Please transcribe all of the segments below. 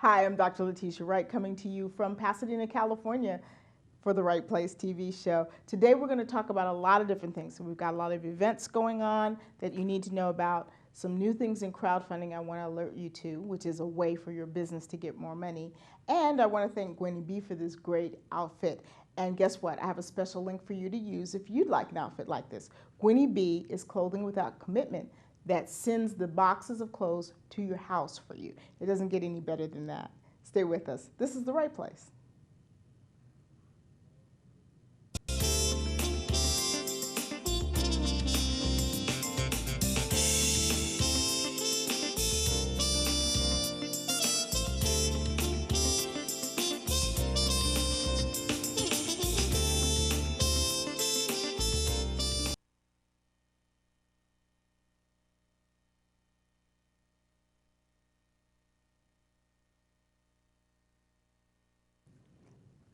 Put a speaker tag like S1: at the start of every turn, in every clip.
S1: Hi, I'm Dr. Letitia Wright coming to you from Pasadena, California for the Right Place TV show. Today we're going to talk about a lot of different things. So we've got a lot of events going on that you need to know about, some new things in crowdfunding I want to alert you to, which is a way for your business to get more money. And I want to thank Gwenny B for this great outfit. And guess what? I have a special link for you to use if you'd like an outfit like this. Gwenny B is clothing without commitment that sends the boxes of clothes to your house for you. It doesn't get any better than that. Stay with us. This is the right place.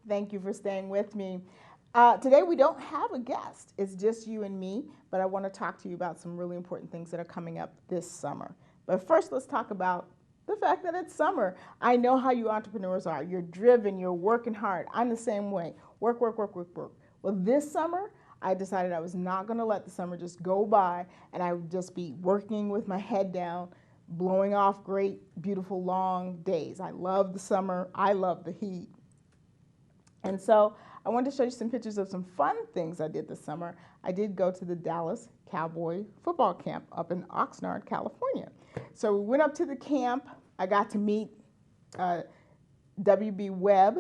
S1: Thank you for staying with me. Today we don't have a guest. It's just you and me, but I want to talk to you about some really important things that are coming up this summer. But first, let's talk about the fact that it's summer. I know how you entrepreneurs are. You're driven, you're working hard. I'm the same way. Work, work, work, work, work. Well, this summer, I decided I was not going to let the summer just go by and I would just be working with my head down, blowing off great, beautiful, long days. I love the summer. I love the heat. And so I wanted to show you some pictures of some fun things I did this summer. I did go to the Dallas Cowboy football camp up in Oxnard, California. So we went up to the camp. I got to meet WB Webb.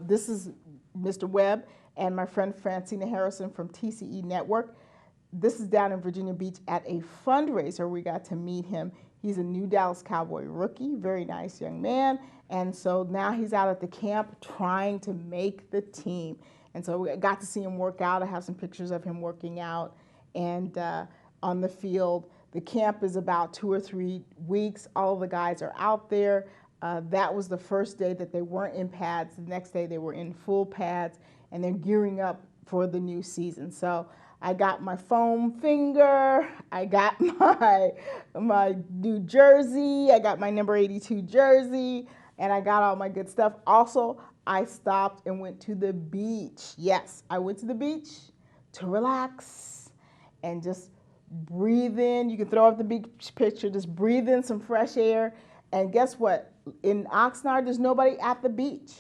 S1: This is Mr. Webb and my friend Francina Harrison from TCE Network. This is down in Virginia Beach at a fundraiser. We got to meet him. He's a new Dallas Cowboy rookie, very nice young man. And so now he's out at the camp trying to make the team. And so we got to see him work out. I have some pictures of him working out and on the field. The camp is about 2 or 3 weeks. All of the guys are out there. That was the first day that they weren't in pads. The next day they were in full pads and they're gearing up for the new season. So I got my foam finger, I got my new jersey, I got my number 82 jersey, and I got all my good stuff. Also, I stopped and went to the beach. Yes, I went to the beach to relax and just breathe in. You can throw up the beach picture, just breathe in some fresh air. And guess what? In Oxnard, there's nobody at the beach.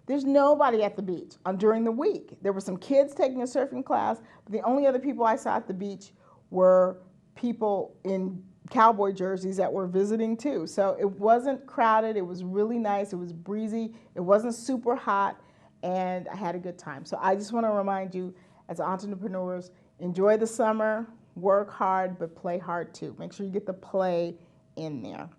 S1: There's nobody at the beach during the week. There were some kids taking a surfing class, but the only other people I saw at the beach were people in cowboy jerseys that were visiting too. So it wasn't crowded. It was really nice. It was breezy. It wasn't super hot, and I had a good time. So I just want to remind you, as entrepreneurs, enjoy the summer, work hard, but play hard too. Make sure you get the play in there.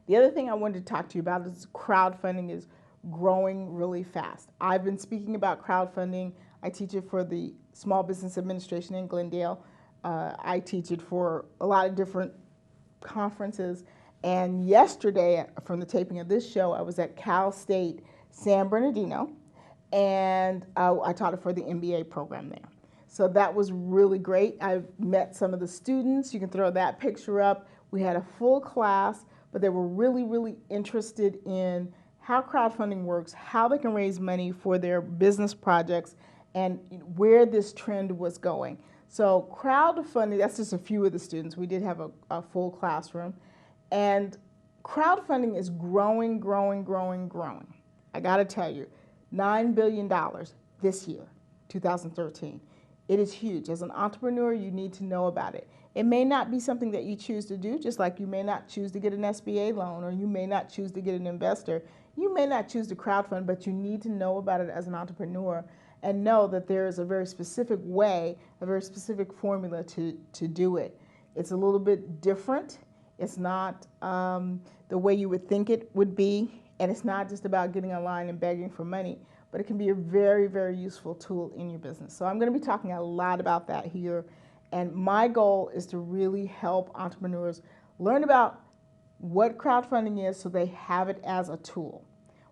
S1: The other thing I wanted to talk to you about is crowdfunding is growing really fast. I've been speaking about crowdfunding. I teach it for the Small Business Administration in Glendale. I teach it for a lot of different conferences. And yesterday, from the taping of this show, I was at Cal State San Bernardino, and I taught it for the MBA program there. So that was really great. I met some of the students. You can throw that picture up. We had a full class, but they were really, really interested in how crowdfunding works, how they can raise money for their business projects, and where this trend was going. So crowdfunding, that's just a few of the students. We did have a full classroom. And crowdfunding is growing, growing, growing, growing. I gotta tell you, $9 billion this year, 2013. It is huge. As an entrepreneur, you need to know about it. It may not be something that you choose to do, just like you may not choose to get an SBA loan, or you may not choose to get an investor. You may not choose to crowdfund, but you need to know about it as an entrepreneur and know that there is a very specific way, a very specific formula to do it. It's a little bit different. It's not the way you would think it would be, and it's not just about getting online and begging for money, but it can be a very, very useful tool in your business. So I'm going to be talking a lot about that here, and my goal is to really help entrepreneurs learn about what crowdfunding is so they have it as a tool.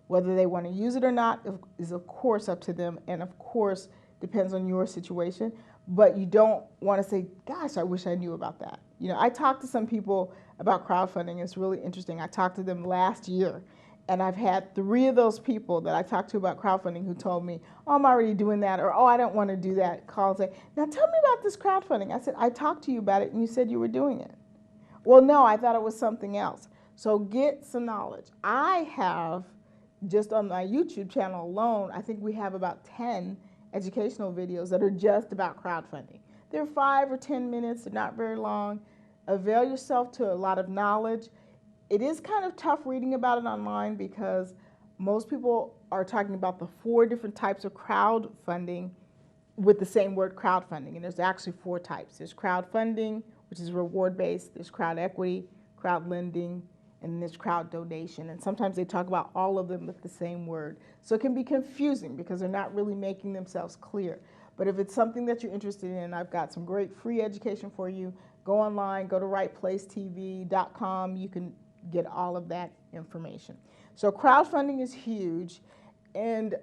S1: Whether they want to use it or not is of course up to them, and of course depends on your situation, but you don't want to say, gosh, I wish I knew about that. You know, I talked to some people about crowdfunding. It's really interesting. I talked to them last year, And I've had 3 of those people that I talked to about crowdfunding who told me, oh, I'm already doing that, or oh, I don't want to do that. Call and say, now tell me about this crowdfunding. I said, I talked to you about it and you said you were doing it. Well, no, I thought it was something else. So get some knowledge. I have, just on my YouTube channel alone, I think we have about 10 educational videos that are just about crowdfunding. They're 5 or 10 minutes, they're not very long. Avail yourself to a lot of knowledge. It is kind of tough reading about it online because most people are talking about the 4 different types of crowdfunding with the same word crowdfunding, and there's actually 4 types. There's crowdfunding, which is reward-based, there's crowd equity, crowd lending, and there's crowd donation. And sometimes they talk about all of them with the same word. So it can be confusing because they're not really making themselves clear. But if it's something that you're interested in, I've got some great free education for you. Go online, go to rightplacetv.com. You can get all of that information. So crowdfunding is huge, and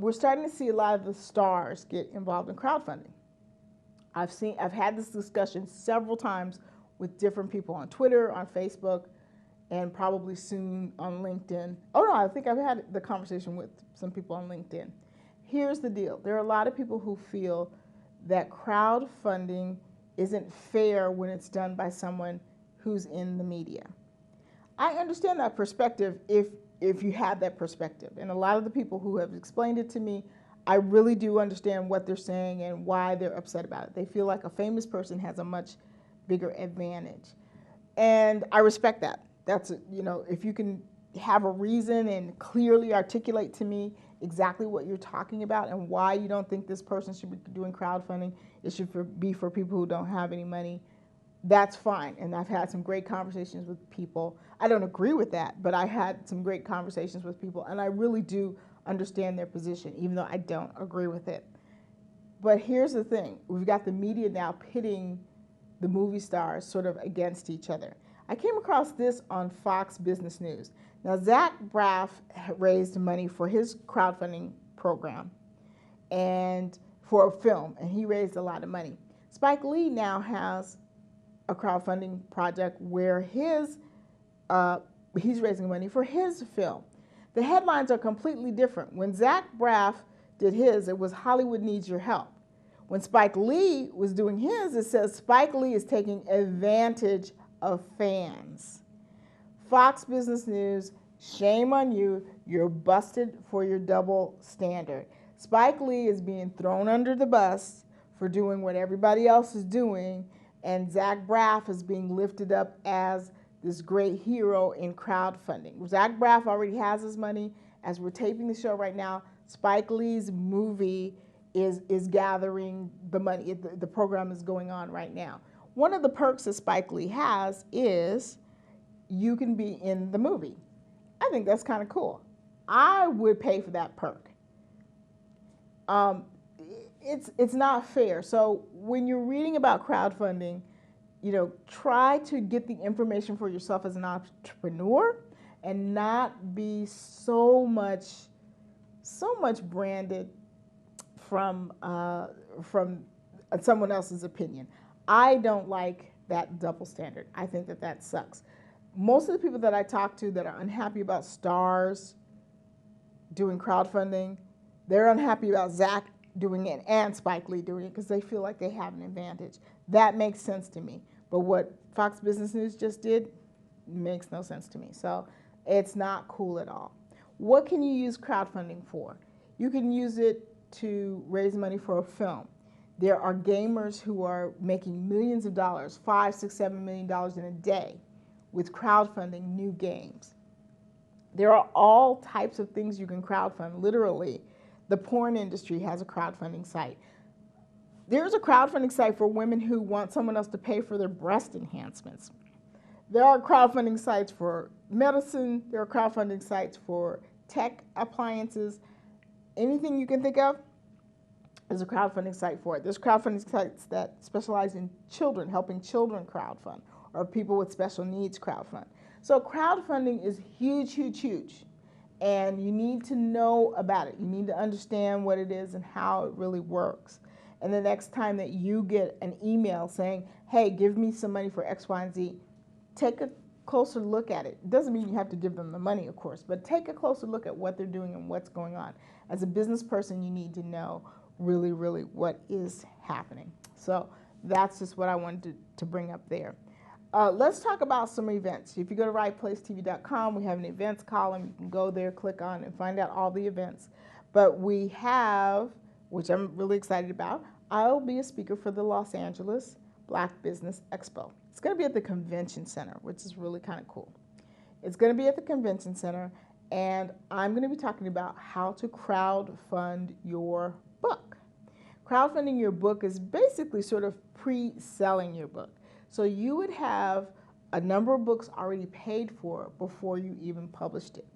S1: we're starting to see a lot of the stars get involved in crowdfunding. I've had this discussion several times with different people on Twitter, on Facebook, and probably soon on LinkedIn. Oh no, I think I've had the conversation with some people on LinkedIn. Here's the deal. There are a lot of people who feel that crowdfunding isn't fair when it's done by someone who's in the media. I understand that perspective if you have that perspective. And a lot of the people who have explained it to me, I really do understand what they're saying and why they're upset about it. They feel like a famous person has a much bigger advantage. And I respect that. That's, if you can have a reason and clearly articulate to me exactly what you're talking about and why you don't think this person should be doing crowdfunding, it should be for people who don't have any money, that's fine. And I've had some great conversations with people. I don't agree with that, but I had some great conversations with people, and I really do understand their position, even though I don't agree with it. But here's the thing. We've got the media now pitting the movie stars sort of against each other. I came across this on Fox Business News. Now, Zach Braff raised money for his crowdfunding program and for a film, and he raised a lot of money. Spike Lee now has a crowdfunding project where he's raising money for his film. The headlines are completely different. When Zach Braff did his, it was Hollywood Needs Your Help. When Spike Lee was doing his, it says Spike Lee is taking advantage of fans. Fox Business News, shame on you. You're busted for your double standard. Spike Lee is being thrown under the bus for doing what everybody else is doing, and Zach Braff is being lifted up as this great hero in crowdfunding. Zach Braff already has his money. As we're taping the show right now, Spike Lee's movie is gathering the money. The program is going on right now. One of the perks that Spike Lee has is you can be in the movie. I think that's kind of cool. I would pay for that perk. It's not fair. So when you're reading about crowdfunding, try to get the information for yourself as an entrepreneur and not be so much branded from someone else's opinion. I don't like that double standard. I think that sucks. Most of the people that I talk to that are unhappy about stars doing crowdfunding, they're unhappy about Zach doing it and Spike Lee doing it because they feel like they have an advantage. That makes sense to me. But what Fox Business News just did makes no sense to me. So it's not cool at all. What can you use crowdfunding for? You can use it to raise money for a film. There are gamers who are making millions of dollars, $5, $6, $7 million in a day with crowdfunding new games. There are all types of things you can crowdfund. Literally, the porn industry has a crowdfunding site. There's a crowdfunding site for women who want someone else to pay for their breast enhancements. There are crowdfunding sites for medicine. There are crowdfunding sites for tech appliances. Anything you can think of, there's a crowdfunding site for it. There's crowdfunding sites that specialize in children, helping children crowdfund, or people with special needs crowdfund. So crowdfunding is huge, huge, huge. And you need to know about it. You need to understand what it is and how it really works. And the next time that you get an email saying, hey, give me some money for X, Y, and Z, take closer look at it. It doesn't mean you have to give them the money, of course, but take a closer look at what they're doing and what's going on. As a business person, you need to know really, really what is happening. So that's just what I wanted to bring up there. Let's talk about some events. If you go to rightplacetv.com, we have an events column. You can go there, click on, and find out all the events. But we have, which I'm really excited about, I'll be a speaker for the Los Angeles Black Business Expo. It's going to be at the Convention Center, which is really kind of cool. It's going to be at the Convention Center, and I'm going to be talking about how to crowdfund your book. Crowdfunding your book is basically sort of pre-selling your book. So you would have a number of books already paid for before you even published it.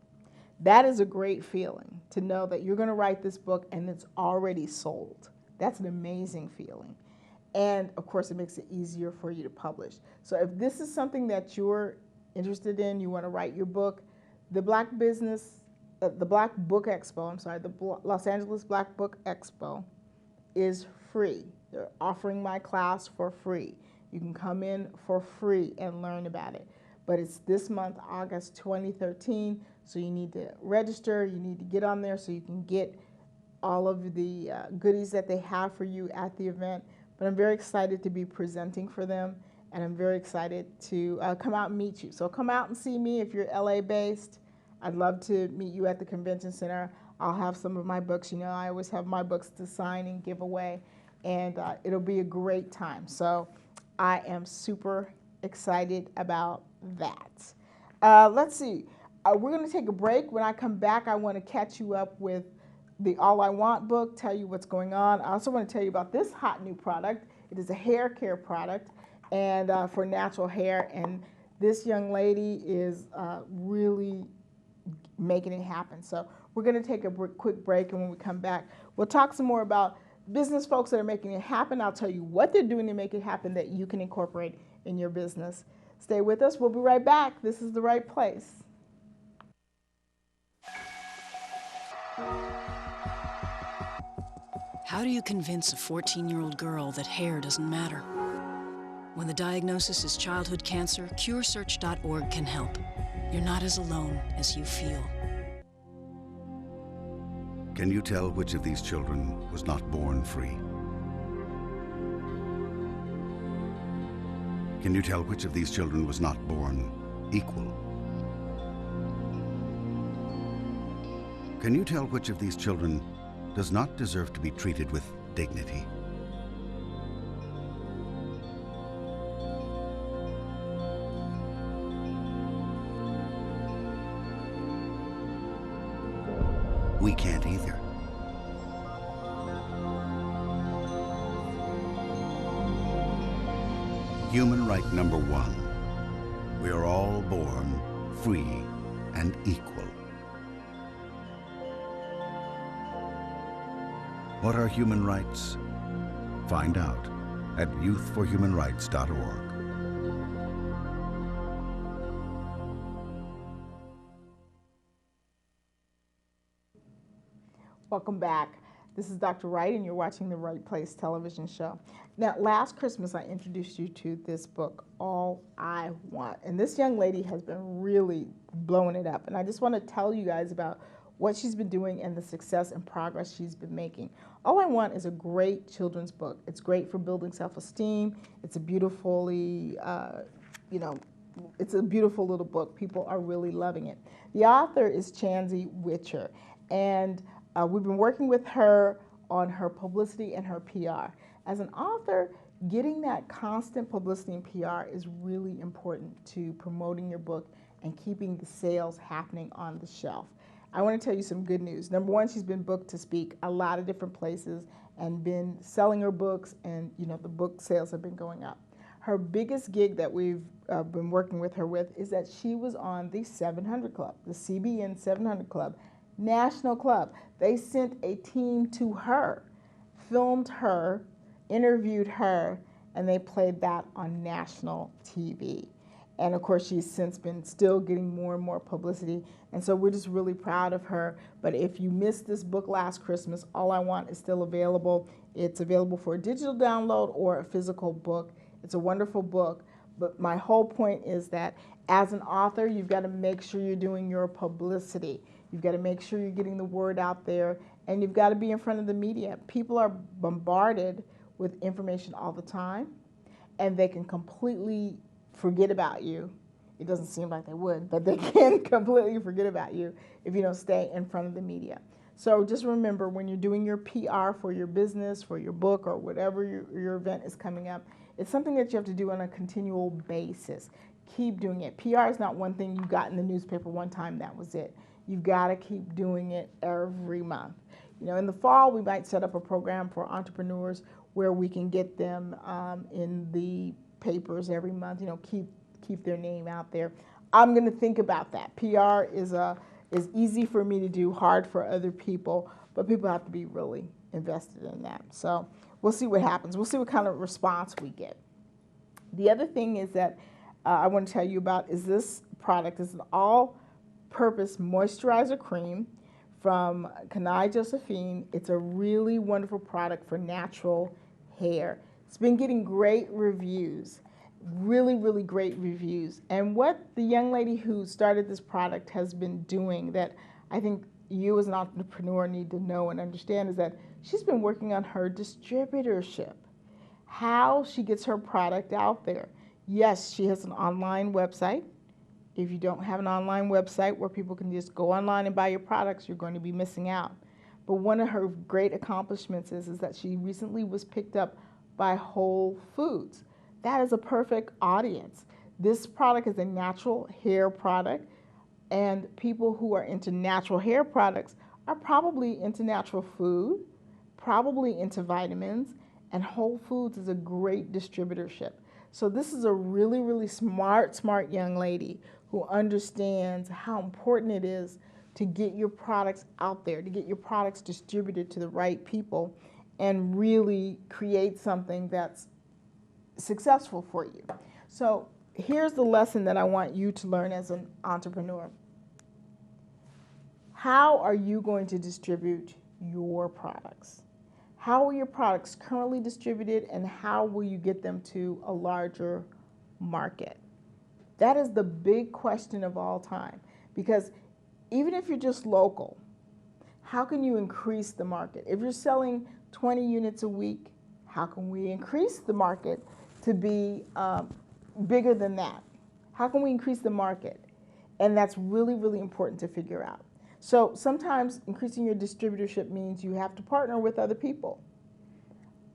S1: That is a great feeling, to know that you're going to write this book and it's already sold. That's an amazing feeling. And of course, it makes it easier for you to publish. So if this is something that you're interested in, you want to write your book, the Black Book Expo, the Los Angeles Black Book Expo is free. They're offering my class for free. You can come in for free and learn about it. But it's this month, August 2013, so you need to register, you need to get on there so you can get all of the goodies that they have for you at the event. But I'm very excited to be presenting for them, and I'm very excited to come out and meet you. So come out and see me if you're LA based. I'd love to meet you at the Convention Center. I'll have some of my books. You know, I always have my books to sign and give away, and it'll be a great time. So I am super excited about that. Let's see. We're going to take a break. When I come back, I want to catch you up with the All I Want book, tell you what's going on. I also want to tell you about this hot new product. It is a hair care product and for natural hair. And this young lady is really making it happen. So we're going to take a quick break, and when we come back, we'll talk some more about business folks that are making it happen. I'll tell you what they're doing to make it happen that you can incorporate in your business. Stay with us. We'll be right back. This is The Right Place.
S2: How do you convince a 14-year-old girl that hair doesn't matter? When the diagnosis is childhood cancer, CureSearch.org can help. You're not as alone as you feel.
S3: Can you tell which of these children was not born free? Can you tell which of these children was not born equal? Can you tell which of these children does not deserve to be treated with dignity? We can't either. Human right number one. We are all born free and equal. What are human rights? Find out at youthforhumanrights.org.
S1: Welcome back. This is Dr. Wright, and you're watching the Right Place television show. Now, last Christmas, I introduced you to this book, All I Want. And this young lady has been really blowing it up. And I just want to tell you guys about what she's been doing and the success and progress she's been making. All I Want is a great children's book. It's great for building self-esteem. It's a beautifully, it's a beautiful little book. People are really loving it. The author is Chansey Witcher, and we've been working with her on her publicity and her PR. As an author, getting that constant publicity and PR is really important to promoting your book and keeping the sales happening on the shelf. I want to tell you some good news. Number one, she's been booked to speak a lot of different places and been selling her books, and the book sales have been going up. Her biggest gig that we've been working with her with is that she was on the 700 Club, the CBN 700 Club, national club. They sent a team to her, filmed her, interviewed her, and they played that on national TV. And of course, she's since been still getting more and more publicity. And so we're just really proud of her. But if you missed this book last Christmas, All I Want is still available. It's available for a digital download or a physical book. It's a wonderful book. But my whole point is that as an author, you've got to make sure you're doing your publicity. You've got to make sure you're getting the word out there, and you've got to be in front of the media. People are bombarded with information all the time, and they can completely forget about you. It doesn't seem like they would, but they can completely forget about you if you don't stay in front of the media. So just remember, when you're doing your PR for your business, for your book, or whatever your event is coming up, it's something that you have to do on a continual basis. Keep doing it. PR is not one thing you got in the newspaper one time, that was it. You've got to keep doing it every month. You know, in the fall, we might set up a program for entrepreneurs where we can get them in the papers every month, you know, keep their name out there. I'm going to think about that. PR is easy for me to do, hard for other people, but people have to be really invested in that. So we'll see what happens. We'll see what kind of response we get. The other thing is that I want to tell you about is this product. It's an all-purpose moisturizer cream from Kanai Josephine. It's a really wonderful product for natural hair. It's been getting great reviews. Really, really great reviews. And what the young lady who started this product has been doing that I think you as an entrepreneur need to know and understand is that she's been working on her distributorship, how she gets her product out there. Yes, she has an online website. If you don't have an online website where people can just go online and buy your products, you're going to be missing out. But one of her great accomplishments is that she recently was picked up by Whole Foods. That is a perfect audience. This product is a natural hair product, and people who are into natural hair products are probably into natural food, probably into vitamins, and Whole Foods is a great distributorship. So this is a really, really smart young lady who understands how important it is to get your products out there, to get your products distributed to the right people, and really create something that's successful for you. So here's the lesson that I want you to learn as an entrepreneur. How are you going to distribute your products? How are your products currently distributed, and how will you get them to a larger market? That is the big question of all time, because even if you're just local, how can you increase the market? If you're selling 20 units a week, how can we increase the market to be bigger than that? How can we increase the market? And that's really, really important to figure out. So sometimes increasing your distributorship means you have to partner with other people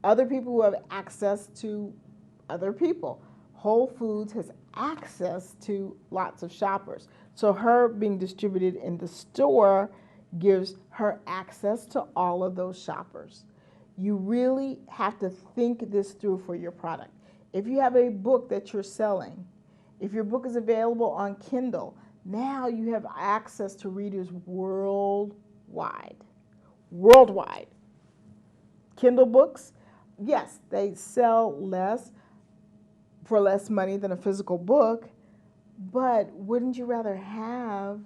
S1: who have access to other people. Whole Foods has access to lots of shoppers. So her being distributed in the store gives her access to all of those shoppers. You really have to think this through for your product. If you have a book that you're selling, if your book is available on Kindle, now you have access to readers worldwide. Worldwide. Kindle books, yes, they sell for less money than a physical book, but wouldn't you rather have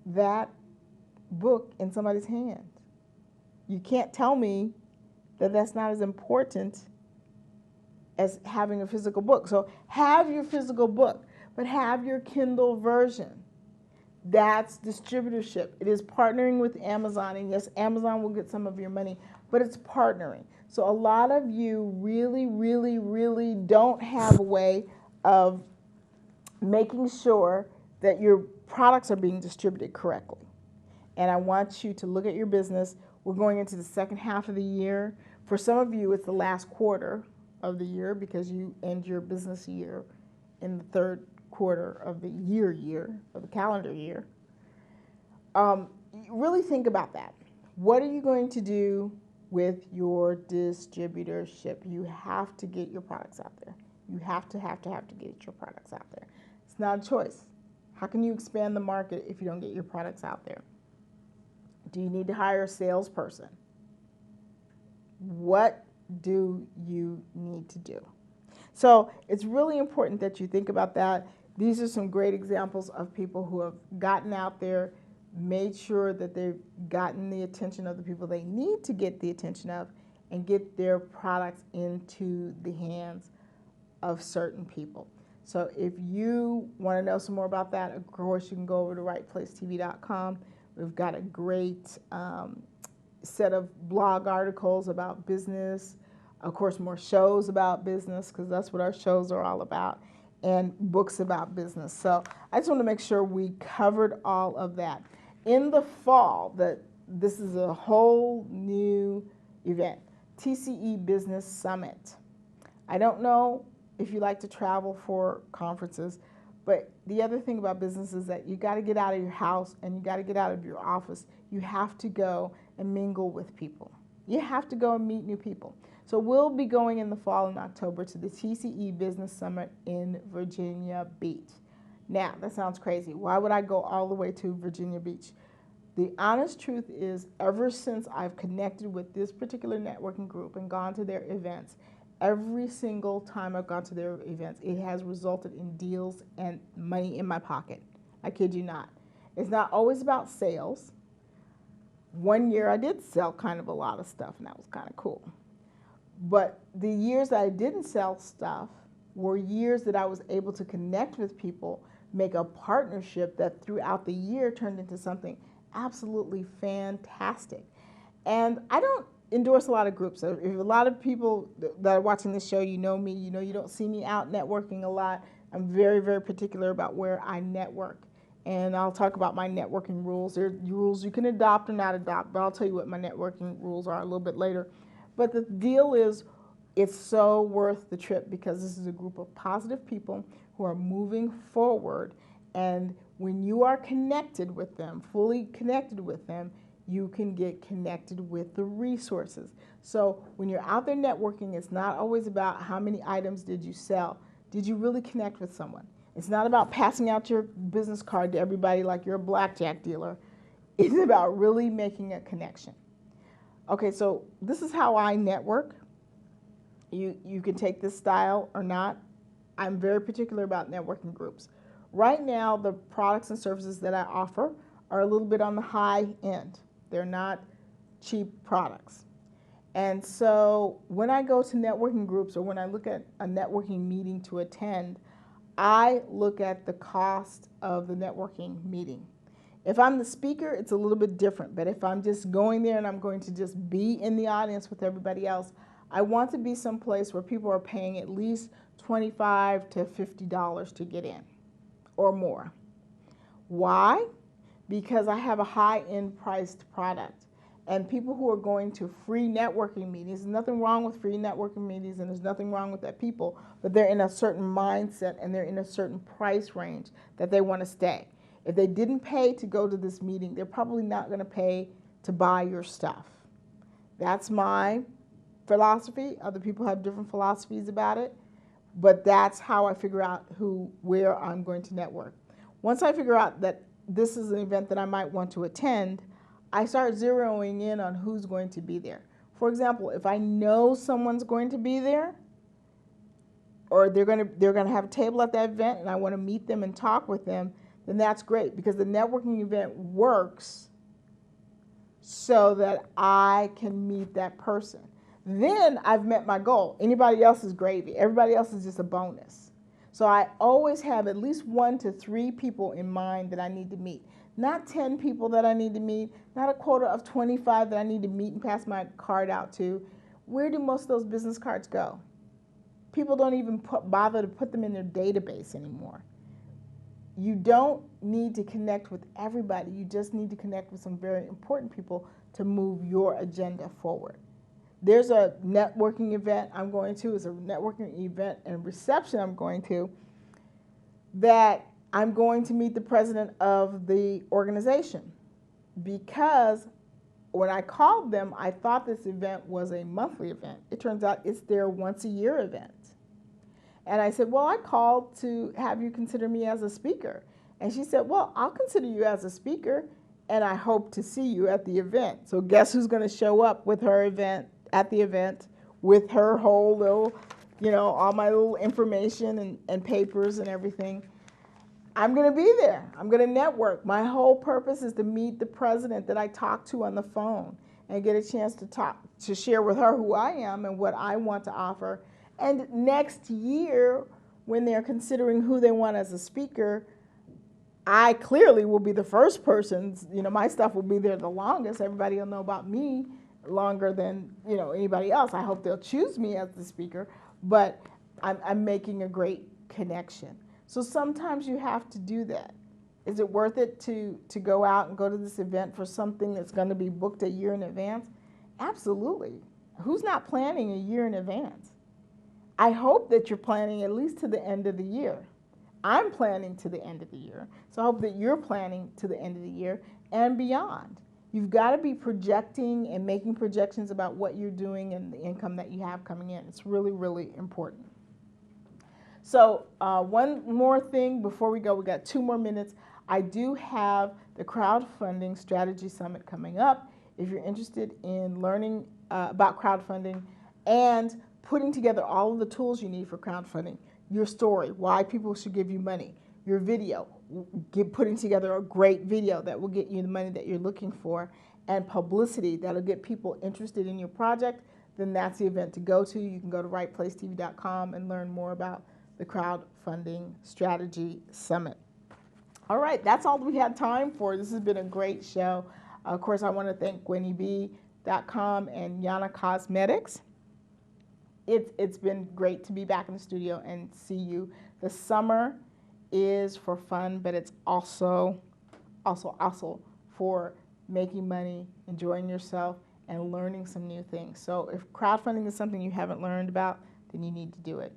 S1: that book in somebody's hand? You can't tell me that that's not as important as having a physical book. So have your physical book, but have your Kindle version. That's distributorship. It is partnering with Amazon, and yes, Amazon will get some of your money, but it's partnering. So a lot of you really, really, really don't have a way of making sure that your products are being distributed correctly. And I want you to look at your business. We're going into the second half of the year. For some of you, it's the last quarter of the year because you end your business year in the third quarter of the of the calendar year. Really think about that. What are you going to do with your distributorship? You have to get your products out there. You have to get your products out there. It's not a choice. How can you expand the market if you don't get your products out there? Do you need to hire a salesperson? What do you need to do? So it's really important that you think about that. These are some great examples of people who have gotten out there, made sure that they've gotten the attention of the people they need to get the attention of, and get their products into the hands of certain people. So if you want to know some more about that, of course, you can go over to rightplacetv.com. We've got a great set of blog articles about business, of course, more shows about business, because that's what our shows are all about, and books about business. So I just want to make sure we covered all of that. In the fall, this is a whole new event, TCE Business Summit. I don't know if you like to travel for conferences, but the other thing about business is that you got to get out of your house and you got to get out of your office. You have to go and mingle with people. You have to go and meet new people. So we'll be going in the fall in October to the TCE Business Summit in Virginia Beach. Now, that sounds crazy. Why would I go all the way to Virginia Beach? The honest truth is, ever since I've connected with this particular networking group and gone to their events, every single time I've gone to their events, it has resulted in deals and money in my pocket. I kid you not. It's not always about sales. One year I did sell kind of a lot of stuff, and that was kind of cool. But the years that I didn't sell stuff were years that I was able to connect with people, make a partnership that throughout the year turned into something absolutely fantastic. And I don't endorse a lot of groups. So if a lot of people that are watching this show, you know me, you know you don't see me out networking a lot. I'm very, very particular about where I network. And I'll talk about my networking rules. There are rules you can adopt or not adopt, but I'll tell you what my networking rules are a little bit later. But the deal is, it's so worth the trip because this is a group of positive people who are moving forward. And when you are connected with them, fully connected with them, you can get connected with the resources. So when you're out there networking, it's not always about how many items did you sell. Did you really connect with someone? It's not about passing out your business card to everybody like you're a blackjack dealer. It's about really making a connection. Okay, so this is how I network. You can take this style or not. I'm very particular about networking groups. Right now, the products and services that I offer are a little bit on the high end. They're not cheap products. And so when I go to networking groups or when I look at a networking meeting to attend, I look at the cost of the networking meeting. If I'm the speaker, it's a little bit different. But if I'm just going there and I'm going to just be in the audience with everybody else, I want to be someplace where people are paying at least $25 to $50 to get in or more. Why? Because I have a high-end priced product. And people who are going to free networking meetings, there's nothing wrong with free networking meetings and there's nothing wrong with that people, but they're in a certain mindset and they're in a certain price range that they want to stay. If they didn't pay to go to this meeting, they're probably not going to pay to buy your stuff. That's my philosophy. Other people have different philosophies about it, but that's how I figure out where I'm going to network. Once I figure out that this is an event that I might want to attend, I start zeroing in on who's going to be there. For example, if I know someone's going to be there, or they're going to have a table at that event and I want to meet them and talk with them, then that's great because the networking event works so that I can meet that person. Then I've met my goal. Anybody else is gravy. Everybody else is just a bonus. So I always have at least 1 to 3 people in mind that I need to meet. Not 10 people that I need to meet, not a quota of 25 that I need to meet and pass my card out to. Where do most of those business cards go? People don't even bother to put them in their database anymore. You don't need to connect with everybody. You just need to connect with some very important people to move your agenda forward. There's a networking event I'm going to, it's a networking event and reception I'm going to, that I'm going to meet the president of the organization because when I called them, I thought this event was a monthly event. It turns out it's their once-a-year event. And I said, well, I called to have you consider me as a speaker. And she said, well, I'll consider you as a speaker, and I hope to see you at the event. So guess who's going to show up with her event, at the event, with her whole little, all my little information and papers and everything. I'm going to be there. I'm going to network. My whole purpose is to meet the president that I talked to on the phone and get a chance to share with her who I am and what I want to offer, And next year, when they're considering who they want as a speaker, I clearly will be the first person. My stuff will be there the longest. Everybody will know about me longer than, anybody else. I hope they'll choose me as the speaker, but I'm making a great connection. So sometimes you have to do that. Is it worth it to go out and go to this event for something that's going to be booked a year in advance? Absolutely. Who's not planning a year in advance? I hope that you're planning at least to the end of the year. I'm planning to the end of the year, so I hope that you're planning to the end of the year and beyond. You've got to be projecting and making projections about what you're doing and the income that you have coming in. It's really, really important. So one more thing before we go, we got 2 more minutes. I do have the Crowdfunding Strategy Summit coming up. If you're interested in learning about crowdfunding and putting together all of the tools you need for crowdfunding, your story, why people should give you money, your video, putting together a great video that will get you the money that you're looking for, and publicity that'll get people interested in your project, then that's the event to go to. You can go to rightplacetv.com and learn more about the Crowdfunding Strategy Summit. All right, that's all we had time for. This has been a great show. Of course, I want to thank GwennyB.com and Yana Cosmetics. It's been great to be back in the studio and see you. The summer is for fun, but it's also for making money, enjoying yourself, and learning some new things. So if crowdfunding is something you haven't learned about, then you need to do it.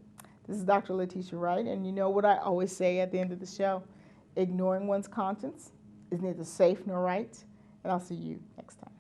S1: This is Dr. Letitia Wright, and you know what I always say at the end of the show? Ignoring one's conscience is neither safe nor right, and I'll see you next time.